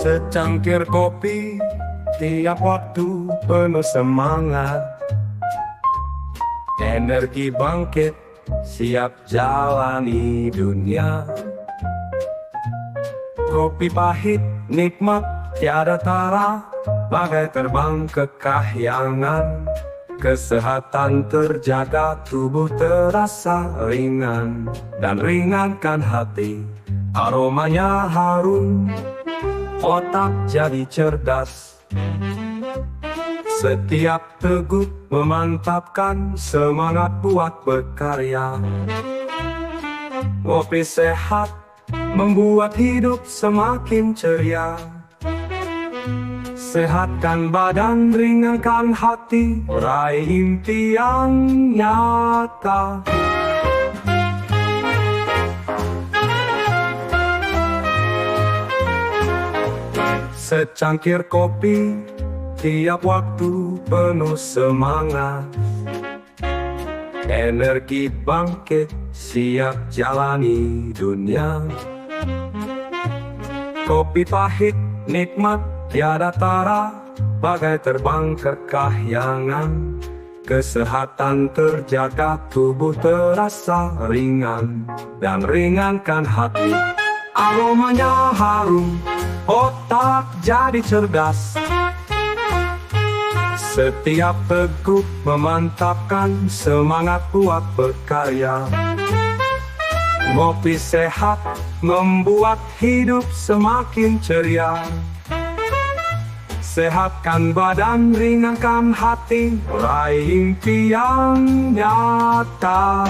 Secangkir kopi tiap waktu penuh semangat, energi bangkit siap jalani dunia. Kopi pahit nikmat tiada tara, bagai terbang ke kahyangan. Kesehatan terjaga, tubuh terasa ringan, dan ringankan hati, aromanya harum. Otak jadi cerdas, setiap teguk memantapkan semangat buat berkarya. Kopi sehat membuat hidup semakin ceria. Sehatkan badan, ringankan hati, raih impian nyata. Secangkir kopi tiap waktu penuh semangat, energi bangkit siap jalani dunia. Kopi pahit nikmat tiada tara, bagai terbang ke kahyangan. Kesehatan terjaga, tubuh terasa ringan, dan ringankan hati, aromanya harum. Otak jadi cerdas, setiap teguk memantapkan semangat buat berkarya. Kopi sehat membuat hidup semakin ceria. Sehatkan badan, ringankan hati, raih impian nyata.